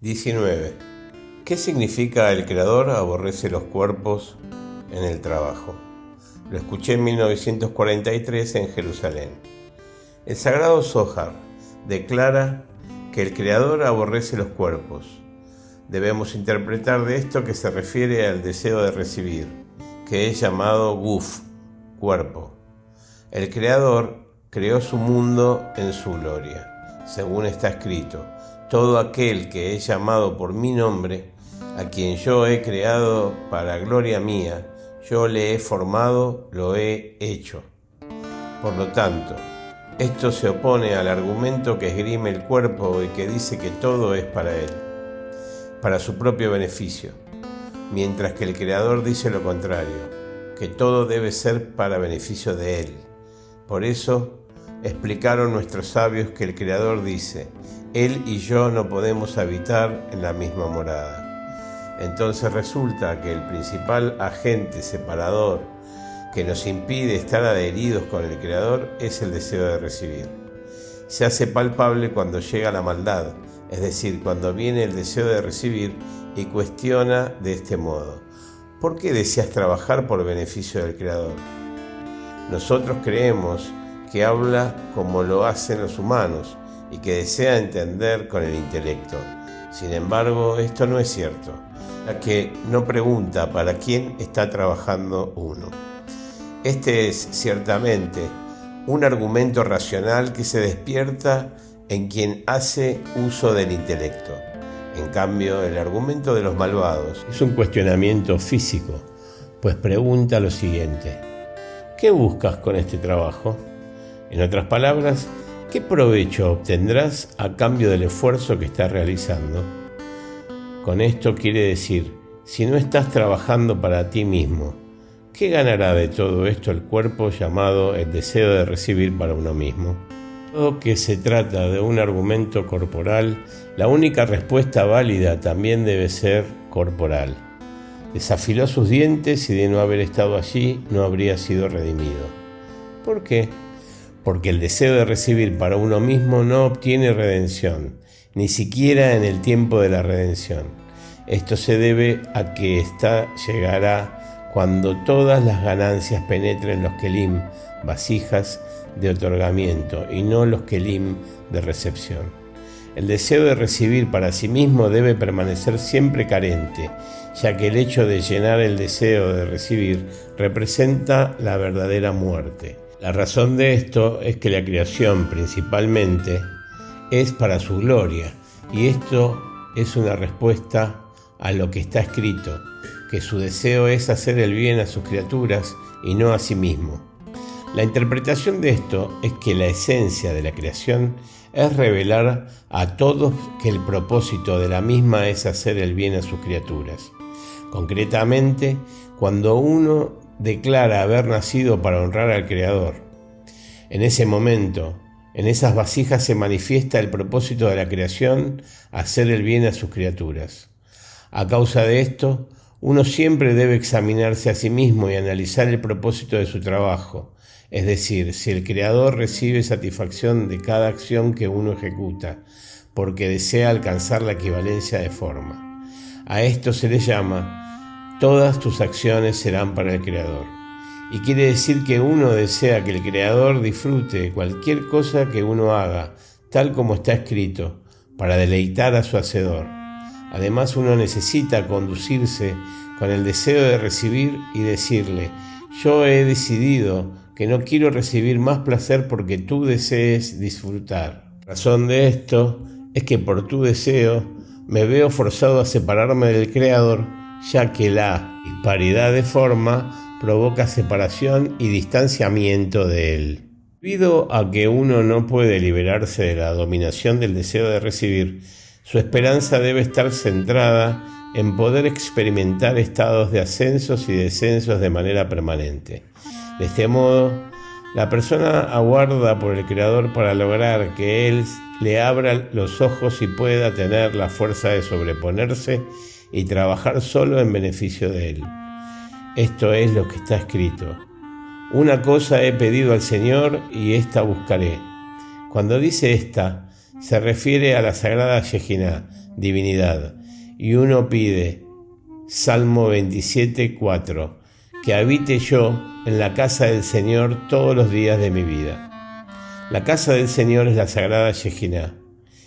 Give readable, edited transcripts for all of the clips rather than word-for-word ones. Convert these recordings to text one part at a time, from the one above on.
19. ¿Qué significa el creador aborrece los cuerpos en el trabajo? Lo escuché en 1943 en Jerusalén. El sagrado Zohar declara que el creador aborrece los cuerpos. Debemos interpretar de esto que se refiere al deseo de recibir, que es llamado guf, cuerpo. El creador creó su mundo en su gloria, según está escrito: todo aquel que es llamado por mi nombre, a quien yo he creado para gloria mía, yo le he formado, lo he hecho. Por lo tanto, esto se opone al argumento que esgrime el cuerpo y que dice que todo es para él, para su propio beneficio, mientras que el Creador dice lo contrario, que todo debe ser para beneficio de él. Por eso, explicaron nuestros sabios que el Creador dice: él y yo no podemos habitar en la misma morada. Entonces resulta que el principal agente separador que nos impide estar adheridos con el Creador es el deseo de recibir. Se hace palpable cuando llega la maldad, es decir, cuando viene el deseo de recibir y cuestiona de este modo: ¿por qué deseas trabajar por beneficio del Creador? Nosotros creemos que habla como lo hacen los humanos y que desea entender con el intelecto. Sin embargo, esto no es cierto, ya que no pregunta para quién está trabajando uno. Este es, ciertamente, un argumento racional que se despierta en quien hace uso del intelecto. En cambio, el argumento de los malvados es un cuestionamiento físico, pues pregunta lo siguiente: ¿qué buscas con este trabajo? En otras palabras, ¿qué provecho obtendrás a cambio del esfuerzo que estás realizando? Con esto quiere decir, si no estás trabajando para ti mismo, ¿qué ganará de todo esto el cuerpo llamado el deseo de recibir para uno mismo? Dado que se trata de un argumento corporal, la única respuesta válida también debe ser corporal. Desafiló sus dientes y de no haber estado allí no habría sido redimido. ¿Por qué? Porque el deseo de recibir para uno mismo no obtiene redención, ni siquiera en el tiempo de la redención. Esto se debe a que ésta llegará cuando todas las ganancias penetren los kelim, vasijas de otorgamiento, y no los kelim de recepción. El deseo de recibir para sí mismo debe permanecer siempre carente, ya que el hecho de llenar el deseo de recibir representa la verdadera muerte. La razón de esto es que la creación principalmente es para su gloria, y esto es una respuesta a lo que está escrito, que su deseo es hacer el bien a sus criaturas y no a sí mismo. La interpretación de esto es que la esencia de la creación es revelar a todos que el propósito de la misma es hacer el bien a sus criaturas. Concretamente, cuando uno declara haber nacido para honrar al Creador. En ese momento, en esas vasijas se manifiesta el propósito de la creación, hacer el bien a sus criaturas. A causa de esto, uno siempre debe examinarse a sí mismo y analizar el propósito de su trabajo, es decir, si el Creador recibe satisfacción de cada acción que uno ejecuta, porque desea alcanzar la equivalencia de forma. A esto se le llama: todas tus acciones serán para el Creador. Y quiere decir que uno desea que el Creador disfrute cualquier cosa que uno haga, tal como está escrito, para deleitar a su Hacedor. Además, uno necesita conducirse con el deseo de recibir y decirle: yo he decidido que no quiero recibir más placer porque tú desees disfrutar. La razón de esto es que por tu deseo me veo forzado a separarme del Creador, ya que la disparidad de forma provoca separación y distanciamiento de él. Debido a que uno no puede liberarse de la dominación del deseo de recibir, su esperanza debe estar centrada en poder experimentar estados de ascensos y descensos de manera permanente. De este modo, la persona aguarda por el Creador para lograr que Él le abra los ojos y pueda tener la fuerza de sobreponerse y trabajar solo en beneficio de Él. Esto es lo que está escrito: una cosa he pedido al Señor y esta buscaré. Cuando dice esta, Se refiere a la sagrada Shejinah, divinidad, y uno pide, Salmo 27:4, que habite yo en la casa del Señor todos los días de mi vida. La casa del Señor es la sagrada Shejinah,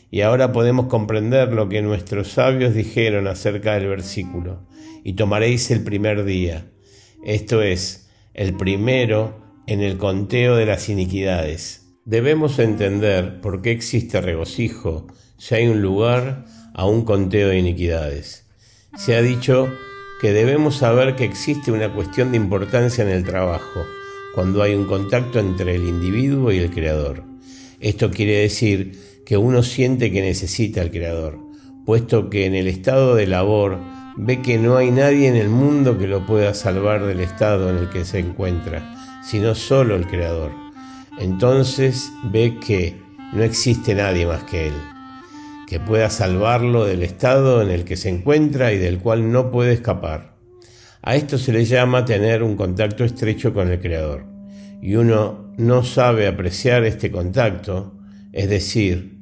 y ahora podemos comprender lo que nuestros sabios dijeron acerca del versículo, y tomaréis el primer día, esto es, el primero en el conteo de las iniquidades. Debemos entender por qué existe regocijo si hay un lugar a un conteo de iniquidades. Se ha dicho que debemos saber que existe una cuestión de importancia en el trabajo, cuando hay un contacto entre el individuo y el Creador. Esto quiere decir que uno siente que necesita al Creador, puesto que en el estado de labor ve que no hay nadie en el mundo que lo pueda salvar del estado en el que se encuentra, sino solo el Creador. Entonces ve que no existe nadie más que Él, que pueda salvarlo del estado en el que se encuentra y del cual no puede escapar. A esto se le llama tener un contacto estrecho con el Creador, y uno no sabe apreciar este contacto, es decir,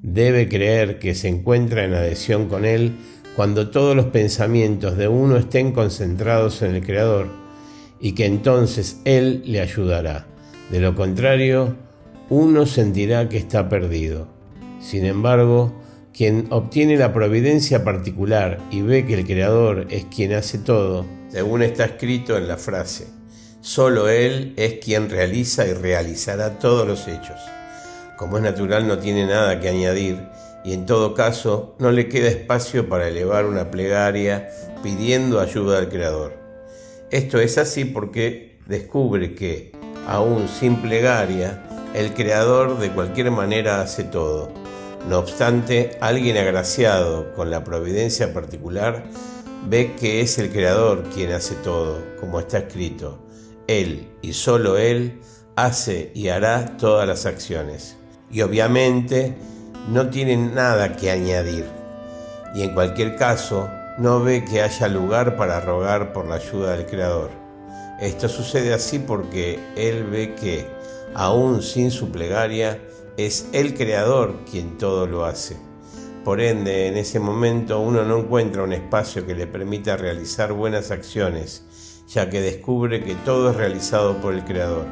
debe creer que se encuentra en adhesión con Él cuando todos los pensamientos de uno estén concentrados en el Creador, y que entonces Él le ayudará. De lo contrario, uno sentirá que está perdido. Sin embargo, quien obtiene la providencia particular y ve que el Creador es quien hace todo, según está escrito en la frase, solo Él es quien realiza y realizará todos los hechos. Como es natural, no tiene nada que añadir y en todo caso no le queda espacio para elevar una plegaria pidiendo ayuda al Creador. Esto es así porque descubre que, aún sin plegaria, el Creador de cualquier manera hace todo. No obstante, alguien agraciado con la providencia particular ve que es el Creador quien hace todo, como está escrito. Él, y solo Él, hace y hará todas las acciones. Y obviamente no tiene nada que añadir. Y en cualquier caso, no ve que haya lugar para rogar por la ayuda del Creador. Esto sucede así porque Él ve que, aún sin su plegaria, es el Creador quien todo lo hace. Por ende, en ese momento uno no encuentra un espacio que le permita realizar buenas acciones, ya que descubre que todo es realizado por el Creador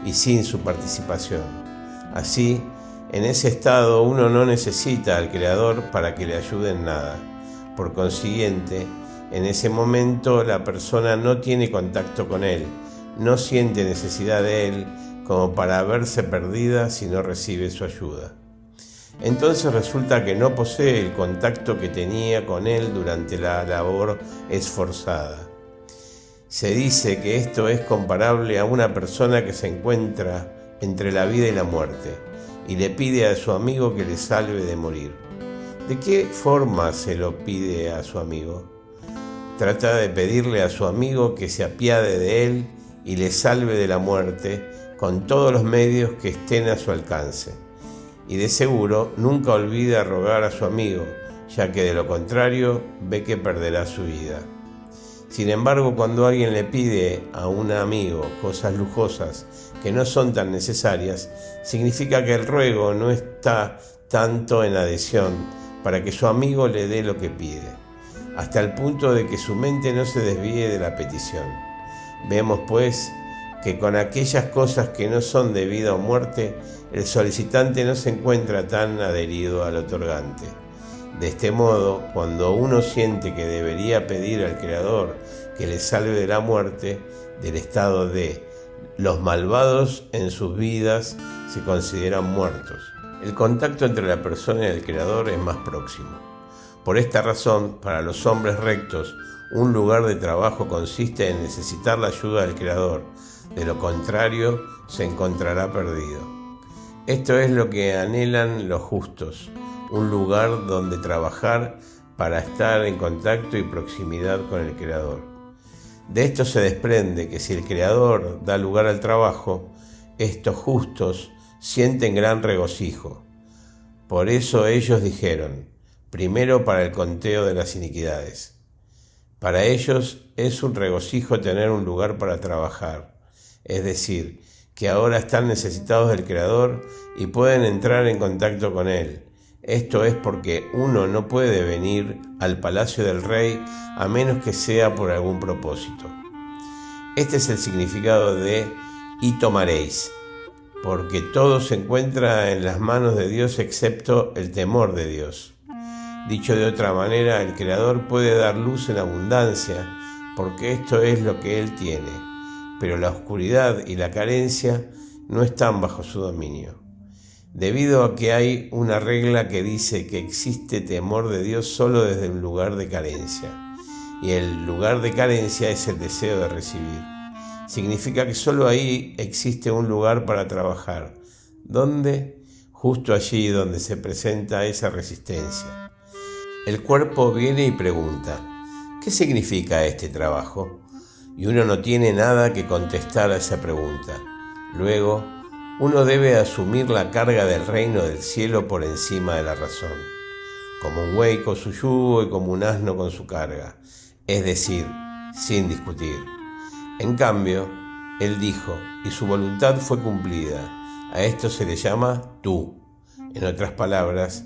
y sin su participación. Así, en ese estado uno no necesita al Creador para que le ayude en nada. Por consiguiente, en ese momento la persona no tiene contacto con Él, no siente necesidad de Él como para verse perdida si no recibe su ayuda. Entonces resulta que no posee el contacto que tenía con Él durante la labor esforzada. Se dice que esto es comparable a una persona que se encuentra entre la vida y la muerte y le pide a su amigo que le salve de morir. ¿De qué forma se lo pide a su amigo? Trata de pedirle a su amigo que se apiade de él y le salve de la muerte con todos los medios que estén a su alcance. Y de seguro nunca olvida rogar a su amigo, ya que de lo contrario ve que perderá su vida. Sin embargo, cuando alguien le pide a un amigo cosas lujosas que no son tan necesarias, significa que el ruego no está tanto en adhesión para que su amigo le dé lo que pide, hasta el punto de que su mente no se desvíe de la petición. Vemos, pues, que con aquellas cosas que no son de vida o muerte, el solicitante no se encuentra tan adherido al otorgante. De este modo, cuando uno siente que debería pedir al Creador que le salve de la muerte, del estado de los malvados en sus vidas se consideran muertos, el contacto entre la persona y el Creador es más próximo. Por esta razón, para los hombres rectos, un lugar de trabajo consiste en necesitar la ayuda del Creador, de lo contrario se encontrará perdido. Esto es lo que anhelan los justos, un lugar donde trabajar para estar en contacto y proximidad con el Creador. De esto se desprende que si el Creador da lugar al trabajo, estos justos sienten gran regocijo. Por eso ellos dijeron, primero para el conteo de las iniquidades. Para ellos es un regocijo tener un lugar para trabajar, es decir, que ahora están necesitados del Creador y pueden entrar en contacto con Él. Esto es porque uno no puede venir al palacio del rey a menos que sea por algún propósito. Este es el significado de "y tomaréis", porque todo se encuentra en las manos de Dios excepto el temor de Dios. Dicho de otra manera, el Creador puede dar luz en abundancia, porque esto es lo que Él tiene, pero la oscuridad y la carencia no están bajo su dominio. Debido a que hay una regla que dice que existe temor de Dios solo desde un lugar de carencia, y el lugar de carencia es el deseo de recibir. Significa que solo ahí existe un lugar para trabajar. ¿Dónde? Justo allí donde se presenta esa resistencia. El cuerpo viene y pregunta: ¿qué significa este trabajo? Y uno no tiene nada que contestar a esa pregunta. Luego, uno debe asumir la carga del reino del cielo por encima de la razón, como un buey con su yugo y como un asno con su carga, es decir, sin discutir. En cambio, él dijo, y su voluntad fue cumplida. A esto se le llama tú. En otras palabras,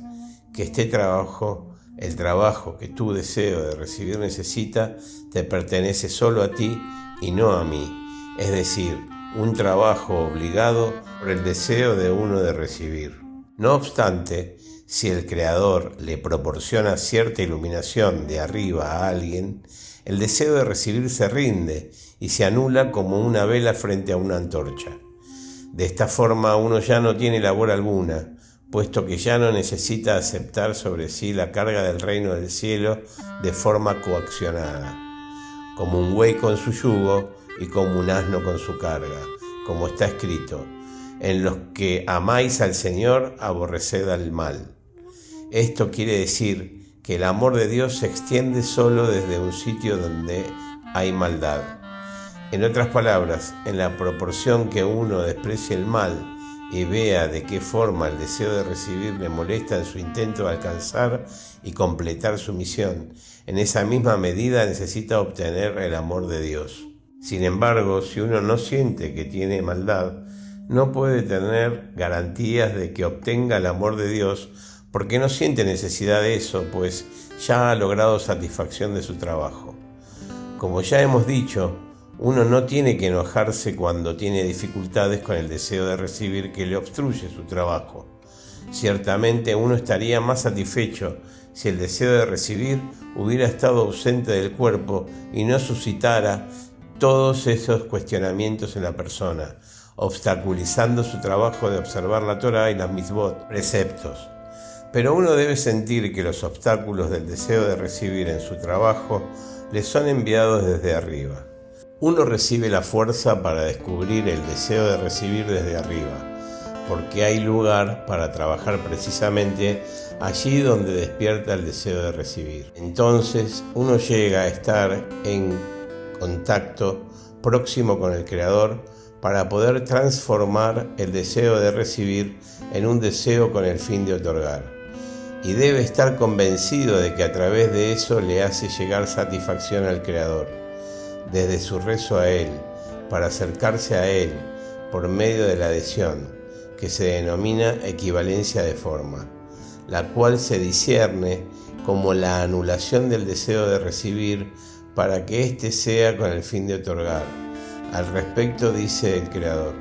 que este trabajo, el trabajo que tu deseo de recibir necesita, te pertenece solo a ti y no a mí, es decir, un trabajo obligado por el deseo de uno de recibir. No obstante, si el Creador le proporciona cierta iluminación de arriba a alguien, el deseo de recibir se rinde y se anula como una vela frente a una antorcha. De esta forma uno ya no tiene labor alguna, puesto que ya no necesita aceptar sobre sí la carga del reino del cielo de forma coaccionada, como un buey con su yugo y como un asno con su carga, como está escrito: en los que amáis al Señor, aborreced al mal. Esto quiere decir que el amor de Dios se extiende solo desde un sitio donde hay maldad. En otras palabras, en la proporción que uno desprecie el mal y vea de qué forma el deseo de recibir le molesta en su intento de alcanzar y completar su misión, en esa misma medida necesita obtener el amor de Dios. Sin embargo, si uno no siente que tiene maldad, no puede tener garantías de que obtenga el amor de Dios, porque no siente necesidad de eso, pues ya ha logrado satisfacción de su trabajo. Como ya hemos dicho, uno no tiene que enojarse cuando tiene dificultades con el deseo de recibir que le obstruye su trabajo. Ciertamente uno estaría más satisfecho si el deseo de recibir hubiera estado ausente del cuerpo y no suscitara todos esos cuestionamientos en la persona, obstaculizando su trabajo de observar la Torá y las mitzvot, preceptos. Pero uno debe sentir que los obstáculos del deseo de recibir en su trabajo le son enviados desde arriba. Uno recibe la fuerza para descubrir el deseo de recibir desde arriba, porque hay lugar para trabajar precisamente allí donde despierta el deseo de recibir. Entonces uno llega a estar en contacto próximo con el Creador para poder transformar el deseo de recibir en un deseo con el fin de otorgar. Y debe estar convencido de que a través de eso le hace llegar satisfacción al Creador, desde su rezo a Él, para acercarse a Él por medio de la adhesión, que se denomina equivalencia de forma, la cual se discierne como la anulación del deseo de recibir para que éste sea con el fin de otorgar. Al respecto dice el Creador: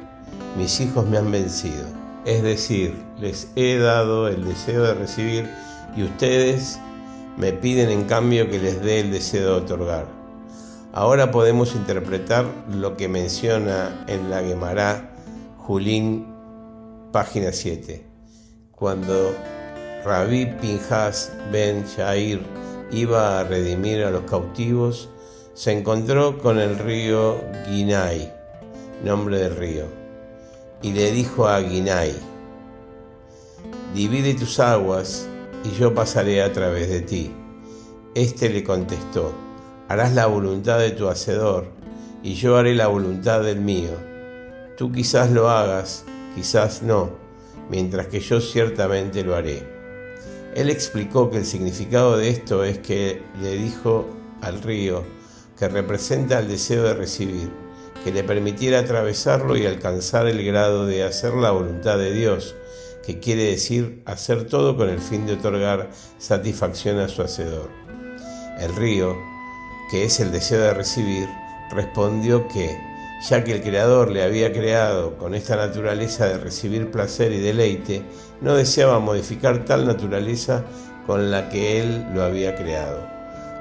mis hijos me han vencido, es decir, les he dado el deseo de recibir y ustedes me piden en cambio que les dé el deseo de otorgar. Ahora podemos interpretar lo que menciona en la Guemará, Julín, página 7, cuando Rabí Pinhas ben Yair iba a redimir a los cautivos, se encontró con el río Guinay, nombre del río, y le dijo a Guinay: divide tus aguas y yo pasaré a través de ti. Este le contestó: harás la voluntad de tu hacedor y yo haré la voluntad del mío. Tú quizás lo hagas, quizás no, mientras que yo ciertamente lo haré. Él explicó que el significado de esto es que le dijo al río, que representa el deseo de recibir, que le permitiera atravesarlo y alcanzar el grado de hacer la voluntad de Dios, que quiere decir hacer todo con el fin de otorgar satisfacción a su hacedor. El río, que es el deseo de recibir, respondió que, ya que el Creador le había creado con esta naturaleza de recibir placer y deleite, no deseaba modificar tal naturaleza con la que él lo había creado.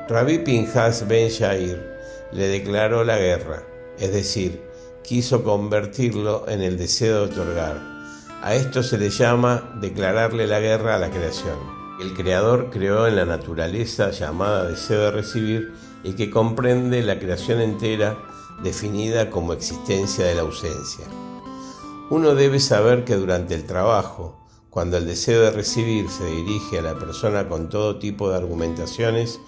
Rabí Pinhas ben Yair le declaró la guerra, es decir, quiso convertirlo en el deseo de otorgar. A esto se le llama declararle la guerra a la creación. El Creador creó en la naturaleza llamada deseo de recibir y que comprende la creación entera, definida como existencia de la ausencia. Uno debe saber que durante el trabajo, cuando el deseo de recibir se dirige a la persona con todo tipo de argumentaciones,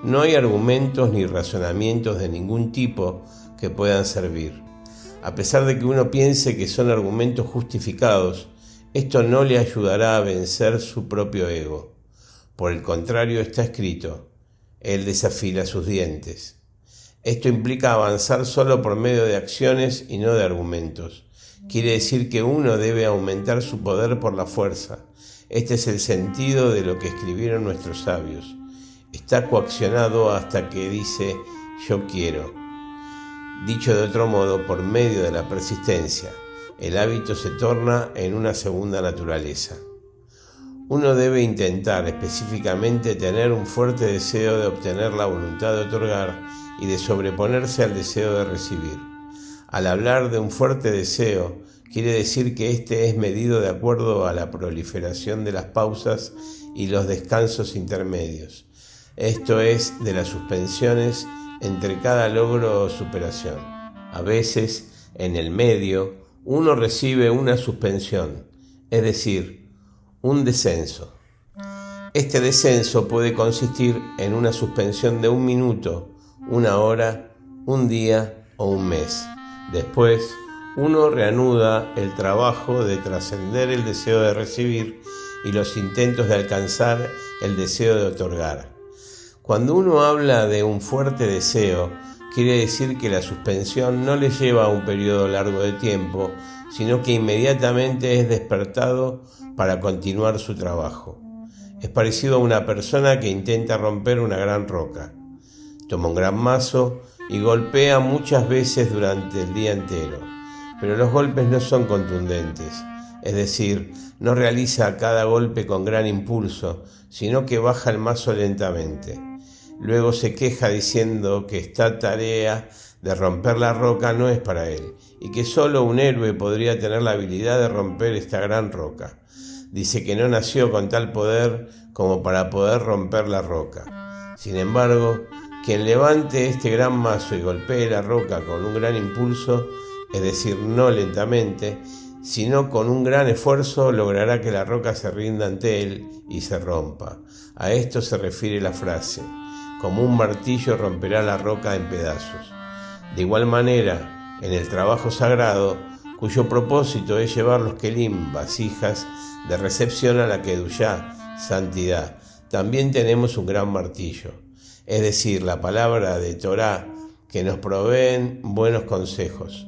no hay argumentos ni razonamientos de ningún tipo que puedan servir. A pesar de que uno piense que son argumentos justificados, esto no le ayudará a vencer su propio ego. Por el contrario, está escrito: él desafila sus dientes. Esto implica avanzar solo por medio de acciones y no de argumentos. Quiere decir que uno debe aumentar su poder por la fuerza. Este es el sentido de lo que escribieron nuestros sabios. Está coaccionado hasta que dice yo quiero. Dicho de otro modo, por medio de la persistencia, el hábito se torna en una segunda naturaleza. Uno debe intentar específicamente tener un fuerte deseo de obtener la voluntad de otorgar y de sobreponerse al deseo de recibir. Al hablar de un fuerte deseo, quiere decir que este es medido de acuerdo a la proliferación de las pausas y los descansos intermedios. Esto es, de las suspensiones entre cada logro o superación. A veces, en el medio, uno recibe una suspensión, es decir, un descenso. Este descenso puede consistir en una suspensión de 1 minuto, 1 hora, 1 día o 1 mes. Después, uno reanuda el trabajo de trascender el deseo de recibir y los intentos de alcanzar el deseo de otorgar. Cuando uno habla de un fuerte deseo, quiere decir que la suspensión no le lleva a un periodo largo de tiempo, sino que inmediatamente es despertado para continuar su trabajo. Es parecido a una persona que intenta romper una gran roca. Toma un gran mazo y golpea muchas veces durante el día entero, pero los golpes no son contundentes, es decir, no realiza cada golpe con gran impulso, sino que baja el mazo lentamente. Luego se queja diciendo que esta tarea de romper la roca no es para él y que solo un héroe podría tener la habilidad de romper esta gran roca. Dice que no nació con tal poder como para poder romper la roca. Sin embargo, quien levante este gran mazo y golpee la roca con un gran impulso, es decir, no lentamente, sino con un gran esfuerzo, logrará que la roca se rinda ante él y se rompa. A esto se refiere la frase: como un martillo romperá la roca en pedazos. De igual manera, en el trabajo sagrado, cuyo propósito es llevar los kelim, vasijas, de recepción a la kedushá, santidad, también tenemos un gran martillo, es decir, la palabra de Torá, que nos proveen buenos consejos.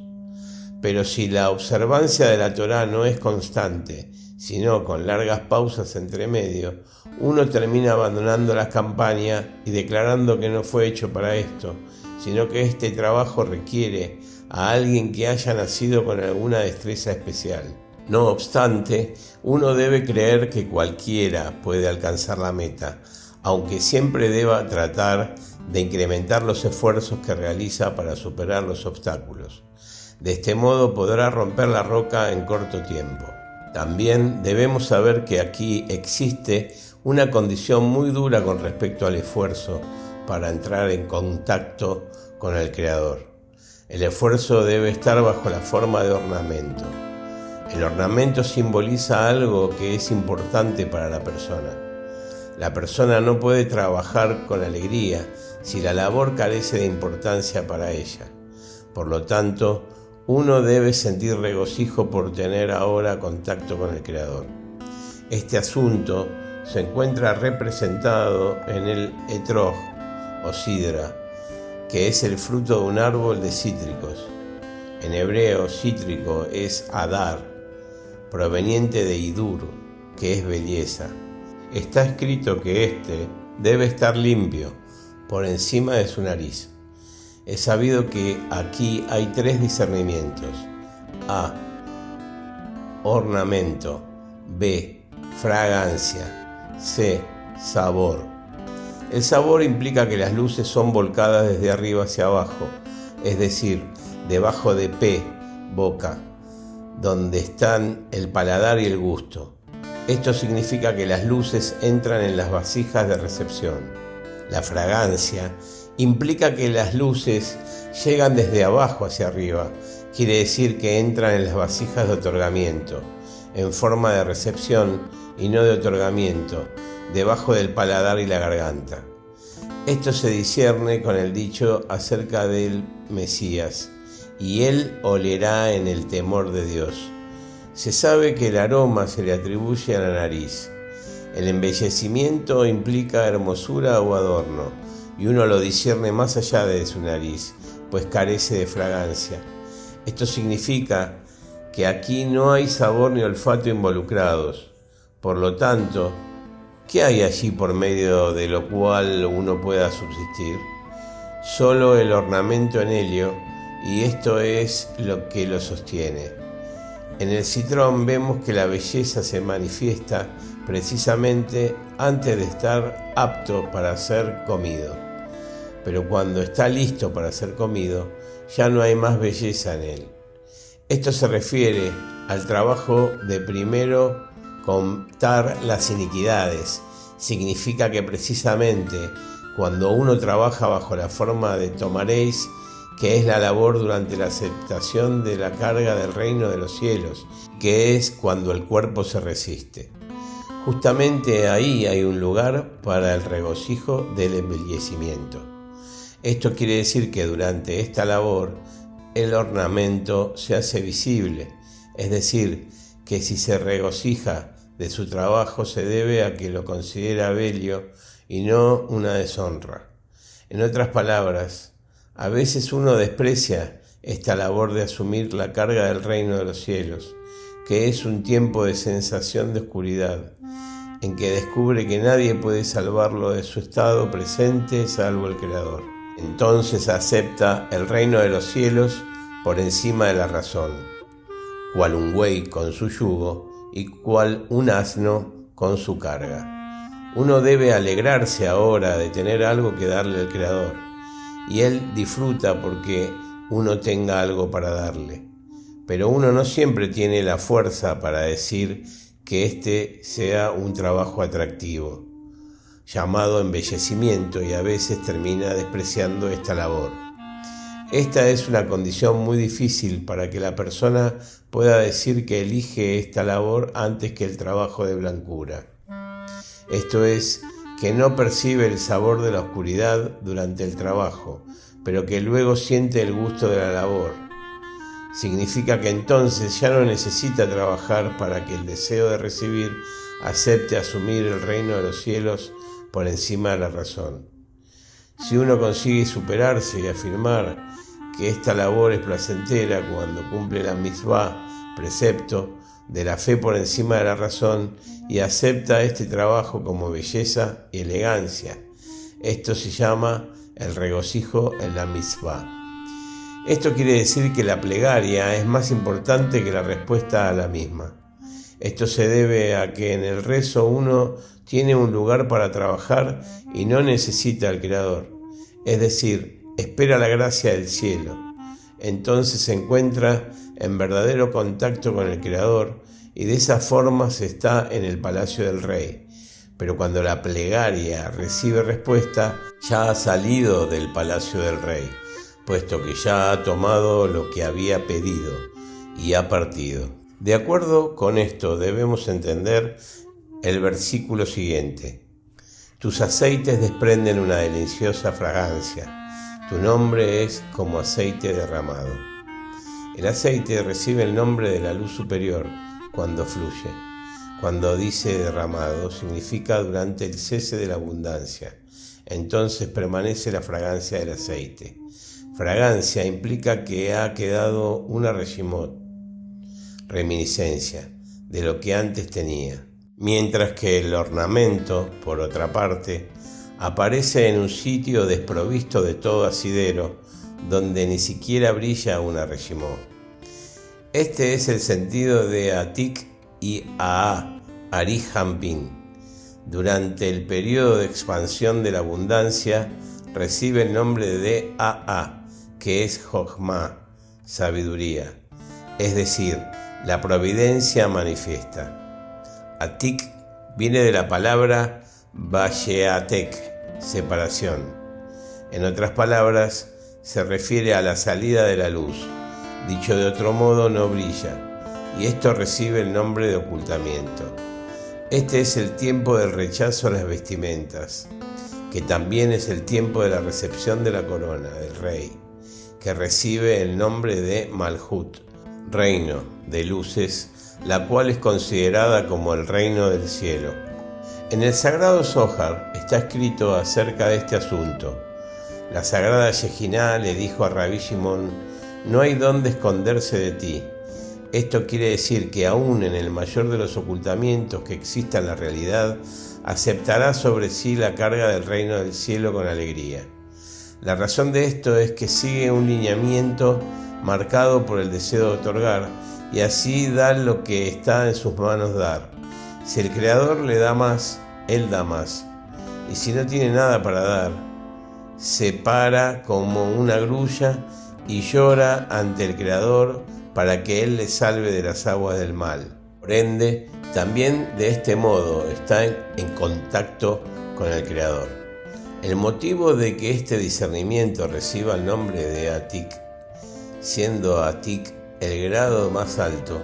Pero si la observancia de la Torá no es constante, sino con largas pausas entre medio, uno termina abandonando la campaña y declarando que no fue hecho para esto, sino que este trabajo requiere a alguien que haya nacido con alguna destreza especial. No obstante, uno debe creer que cualquiera puede alcanzar la meta, aunque siempre deba tratar de incrementar los esfuerzos que realiza para superar los obstáculos. De este modo podrá romper la roca en corto tiempo. También debemos saber que aquí existe una condición muy dura con respecto al esfuerzo para entrar en contacto con el Creador. El esfuerzo debe estar bajo la forma de ornamento. El ornamento simboliza algo que es importante para la persona. La persona no puede trabajar con alegría si la labor carece de importancia para ella. Por lo tanto, uno debe sentir regocijo por tener ahora contacto con el Creador. Este asunto se encuentra representado en el etrog o sidra, que es el fruto de un árbol de cítricos. En hebreo, cítrico es Adar, proveniente de Idur, que es belleza. Está escrito que éste debe estar limpio por encima de su nariz. Es sabido que aquí hay 3 discernimientos: A, ornamento; B, fragancia; C, sabor. El sabor implica que las luces son volcadas desde arriba hacia abajo, es decir, debajo de P, boca, donde están el paladar y el gusto. Esto significa que las luces entran en las vasijas de recepción. La fragancia implica que las luces llegan desde abajo hacia arriba, quiere decir que entran en las vasijas de otorgamiento, en forma de recepción y no de otorgamiento, debajo del paladar y la garganta. Esto se discierne con el dicho acerca del Mesías: y él olerá en el temor de Dios. Se sabe que el aroma se le atribuye a la nariz. El embellecimiento implica hermosura o adorno, y uno lo discierne más allá de su nariz, pues carece de fragancia. Esto significa que aquí no hay sabor ni olfato involucrados. Por lo tanto, ¿qué hay allí por medio de lo cual uno pueda subsistir? Solo el ornamento en helio, y esto es lo que lo sostiene. En el citrón vemos que la belleza se manifiesta precisamente antes de estar apto para ser comido. Pero cuando está listo para ser comido, ya no hay más belleza en él. Esto se refiere al trabajo de primero contar las iniquidades. Significa que precisamente cuando uno trabaja bajo la forma de tomaréis, que es la labor durante la aceptación de la carga del reino de los cielos, que es cuando el cuerpo se resiste. Justamente ahí hay un lugar para el regocijo del embellecimiento. Esto quiere decir que durante esta labor el ornamento se hace visible, es decir, que si se regocija de su trabajo se debe a que lo considera bello y no una deshonra. En otras palabras, a veces uno desprecia esta labor de asumir la carga del reino de los cielos, que es un tiempo de sensación de oscuridad, en que descubre que nadie puede salvarlo de su estado presente salvo el Creador. Entonces acepta el reino de los cielos por encima de la razón, cual un buey con su yugo y cual un asno con su carga. Uno debe alegrarse ahora de tener algo que darle al Creador, y Él disfruta porque uno tenga algo para darle. Pero uno no siempre tiene la fuerza para decir que este sea un trabajo atractivo, llamado embellecimiento, y a veces termina despreciando esta labor. Esta es una condición muy difícil para que la persona pueda decir que elige esta labor antes que el trabajo de blancura. Esto es, que no percibe el sabor de la oscuridad durante el trabajo, pero que luego siente el gusto de la labor. Significa que entonces ya no necesita trabajar para que el deseo de recibir acepte asumir el reino de los cielos por encima de la razón. Si uno consigue superarse y afirmar que esta labor es placentera cuando cumple la mitzvah, precepto, de la fe por encima de la razón, y acepta este trabajo como belleza y elegancia, esto se llama el regocijo en la mitzvah. Esto quiere decir que la plegaria es más importante que la respuesta a la misma. Esto se debe a que en el rezo uno tiene un lugar para trabajar y no necesita al Creador, es decir, espera la gracia del cielo. Entonces se encuentra en verdadero contacto con el Creador y de esa forma se está en el palacio del rey. Pero cuando la plegaria recibe respuesta, ya ha salido del palacio del rey, puesto que ya ha tomado lo que había pedido y ha partido. De acuerdo con esto debemos entender el versículo siguiente: tus aceites desprenden una deliciosa fragancia, tu nombre es como aceite derramado. El aceite recibe el nombre de la luz superior cuando fluye. Cuando dice derramado, significa durante el cese de la abundancia. Entonces permanece la fragancia del aceite. Fragancia implica que ha quedado una reminiscencia de lo que antes tenía, mientras que el ornamento, por otra parte, aparece en un sitio desprovisto de todo asidero, donde ni siquiera brilla una reshimó. Este es el sentido de Atik y Aa, Ari Hampin. Durante el periodo de expansión de la abundancia, recibe el nombre de Aa, que es Jochma, sabiduría, es decir, la providencia manifiesta. Atik viene de la palabra Basheatek, separación. En otras palabras, se refiere a la salida de la luz. Dicho de otro modo, no brilla, y esto recibe el nombre de ocultamiento. Este es el tiempo del rechazo a las vestimentas, que también es el tiempo de la recepción de la corona del rey, que recibe el nombre de Malhut, reino de luces, la cual es considerada como el reino del cielo. En el sagrado Zohar está escrito acerca de este asunto. La sagrada Yejiná le dijo a Rabbi Shimon: no hay dónde esconderse de ti. Esto quiere decir que aún en el mayor de los ocultamientos que exista en la realidad, aceptará sobre sí la carga del reino del cielo con alegría. La razón de esto es que sigue un lineamiento marcado por el deseo de otorgar, y así da lo que está en sus manos dar. Si el Creador le da más, Él da más. Y si no tiene nada para dar, se para como una grulla y llora ante el Creador para que Él le salve de las aguas del mal. Por ende, también de este modo está en contacto con el Creador. El motivo de que este discernimiento reciba el nombre de Atik, siendo Atik el grado más alto,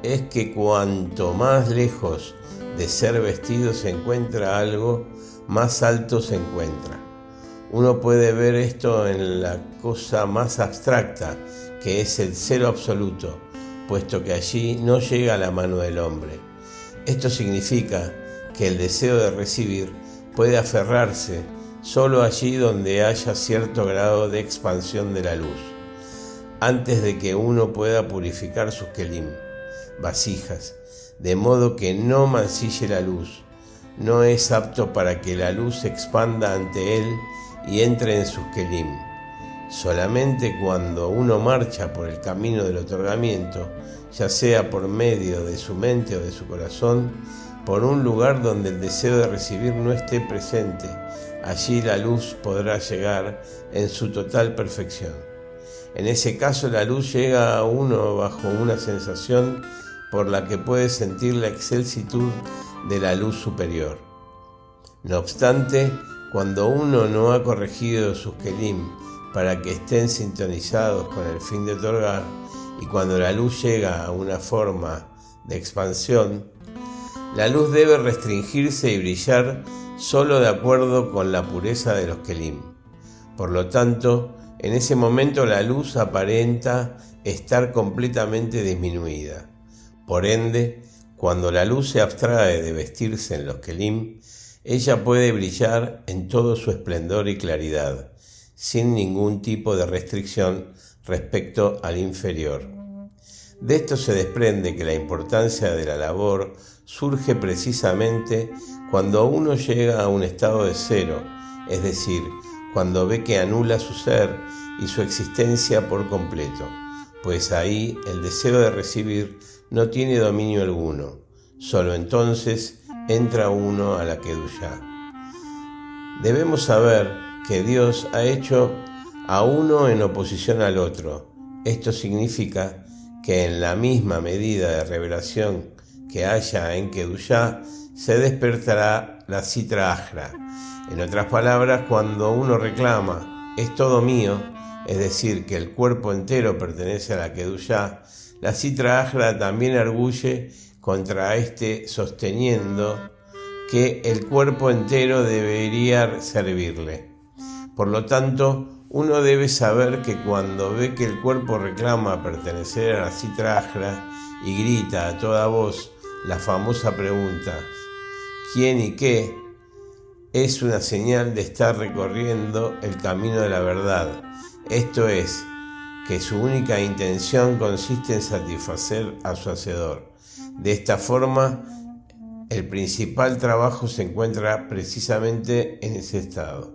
es que cuanto más lejos de ser vestido se encuentra algo, más alto se encuentra. Uno puede ver esto en la cosa más abstracta, que es el cero absoluto, puesto que allí no llega la mano del hombre. Esto significa que el deseo de recibir puede aferrarse solo allí donde haya cierto grado de expansión de la luz, antes de que uno pueda purificar sus kelim, vasijas, de modo que no mancille la luz. No es apto para que la luz se expanda ante él y entre en sus kelim. Solamente cuando uno marcha por el camino del otorgamiento, ya sea por medio de su mente o de su corazón, por un lugar donde el deseo de recibir no esté presente, allí la luz podrá llegar en su total perfección. En ese caso, la luz llega a uno bajo una sensación por la que puede sentir la excelsitud de la luz superior. No obstante, cuando uno no ha corregido sus kelim para que estén sintonizados con el fin de otorgar, y cuando la luz llega a una forma de expansión, la luz debe restringirse y brillar solo de acuerdo con la pureza de los kelim. Por lo tanto, en ese momento la luz aparenta estar completamente disminuida. Por ende, cuando la luz se abstrae de vestirse en los kelim, ella puede brillar en todo su esplendor y claridad, sin ningún tipo de restricción respecto al inferior. De esto se desprende que la importancia de la labor surge precisamente cuando uno llega a un estado de cero, es decir, cuando ve que anula su ser y su existencia por completo, pues ahí el deseo de recibir no tiene dominio alguno. Solo entonces entra uno a la Kedushá. Debemos saber que Dios ha hecho a uno en oposición al otro. Esto significa que en la misma medida de revelación que haya en Kedushá, se despertará la Sitra Achra. En otras palabras, cuando uno reclama, es todo mío, es decir, que el cuerpo entero pertenece a la Kedushá, la Sitra Achra también arguye contra este, sosteniendo que el cuerpo entero debería servirle. Por lo tanto, uno debe saber que cuando ve que el cuerpo reclama pertenecer a la Sitra Achra y grita a toda voz la famosa pregunta: ¿quién y qué?, es una señal de estar recorriendo el camino de la verdad. Esto es, que su única intención consiste en satisfacer a su hacedor. De esta forma, el principal trabajo se encuentra precisamente en ese estado.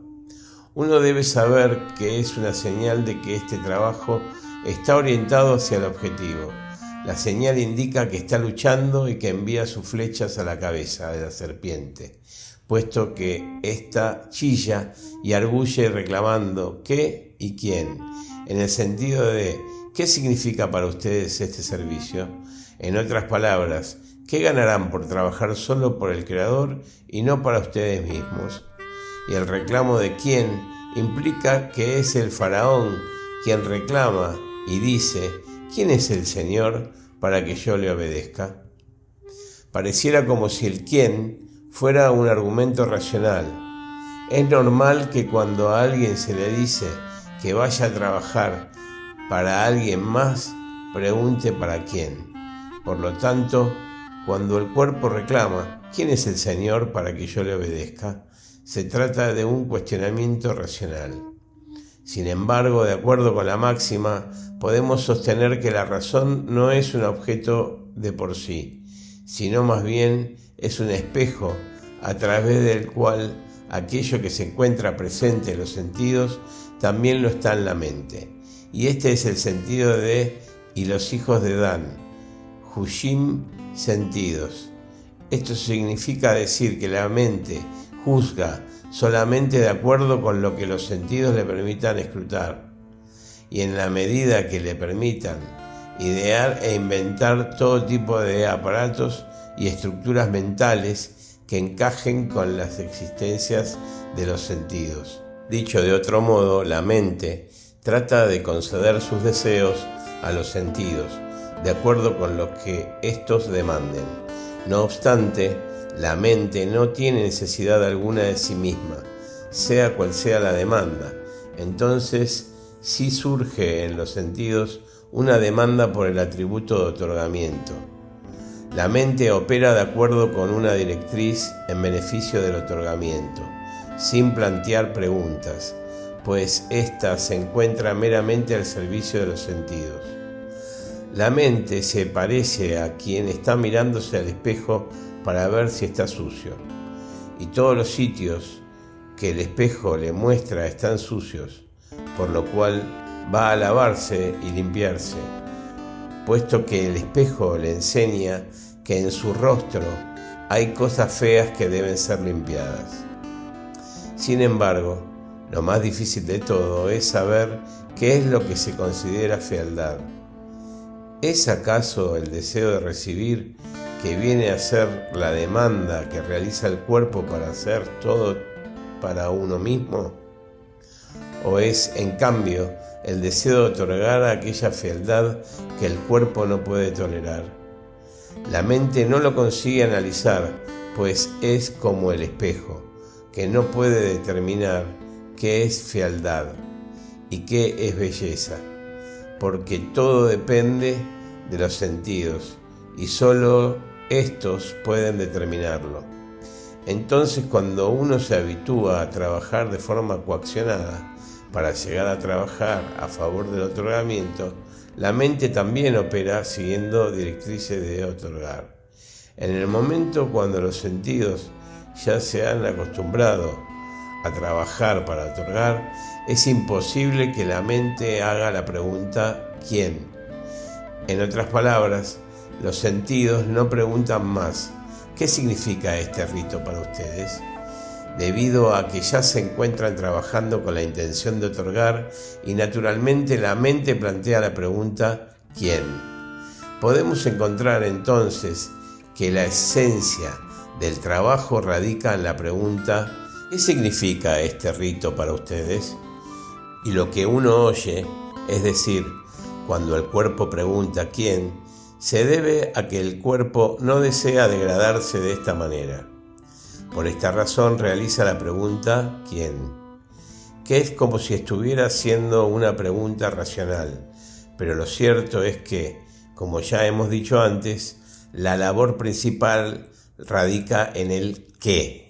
Uno debe saber que es una señal de que este trabajo está orientado hacia el objetivo. La señal indica que está luchando y que envía sus flechas a la cabeza de la serpiente, puesto que ésta chilla y arguye reclamando qué y quién, en el sentido de ¿qué significa para ustedes este servicio? En otras palabras, ¿qué ganarán por trabajar solo por el Creador y no para ustedes mismos? Y el reclamo de quién implica que es el faraón quien reclama y dice ¿quién es el Señor para que yo le obedezca? Pareciera como si el quién fuera un argumento racional. Es normal que cuando a alguien se le dice que vaya a trabajar para alguien más, pregunte para quién. Por lo tanto, cuando el cuerpo reclama ¿quién es el Señor para que yo le obedezca?, se trata de un cuestionamiento racional. Sin embargo, de acuerdo con la máxima, podemos sostener que la razón no es un objeto de por sí, sino más bien es un espejo a través del cual aquello que se encuentra presente en los sentidos también lo está en la mente. Y este es el sentido de y los hijos de Dan, Hushim, sentidos. Esto significa decir que la mente juzga solamente de acuerdo con lo que los sentidos le permitan escrutar, y en la medida que le permitan idear e inventar todo tipo de aparatos y estructuras mentales que encajen con las existencias de los sentidos. Dicho de otro modo, la mente trata de conceder sus deseos a los sentidos, de acuerdo con lo que éstos demanden. No obstante, la mente no tiene necesidad alguna de sí misma, sea cual sea la demanda. Entonces, sí surge en los sentidos una demanda por el atributo de otorgamiento. La mente opera de acuerdo con una directriz en beneficio del otorgamiento, sin plantear preguntas, pues ésta se encuentra meramente al servicio de los sentidos. La mente se parece a quien está mirándose al espejo para ver si está sucio, y todos los sitios que el espejo le muestra están sucios, por lo cual va a lavarse y limpiarse, puesto que el espejo le enseña que en su rostro hay cosas feas que deben ser limpiadas. Sin embargo, lo más difícil de todo es saber qué es lo que se considera fealdad. ¿Es acaso el deseo de recibir, que viene a ser la demanda que realiza el cuerpo para hacer todo para uno mismo? ¿O es, en cambio, el deseo de otorgar aquella fealdad que el cuerpo no puede tolerar? La mente no lo consigue analizar, pues es como el espejo, que no puede determinar qué es fealdad y qué es belleza, porque todo depende de los sentidos y solo estos pueden determinarlo. Entonces, cuando uno se habitúa a trabajar de forma coaccionada para llegar a trabajar a favor del otorgamiento, la mente también opera siguiendo directrices de otorgar. En el momento cuando los sentidos ya se han acostumbrado a trabajar para otorgar, es imposible que la mente haga la pregunta ¿quién? En otras palabras, los sentidos no preguntan más ¿qué significa este rito para ustedes?, debido a que ya se encuentran trabajando con la intención de otorgar y naturalmente la mente plantea la pregunta ¿quién? Podemos encontrar entonces que la esencia del trabajo radica en la pregunta ¿qué significa este rito para ustedes? Y lo que uno oye, es decir, cuando el cuerpo pregunta ¿quién?, se debe a que el cuerpo no desea degradarse de esta manera. Por esta razón realiza la pregunta ¿quién?, que es como si estuviera haciendo una pregunta racional, pero lo cierto es que, como ya hemos dicho antes, la labor principal radica en el ¿qué?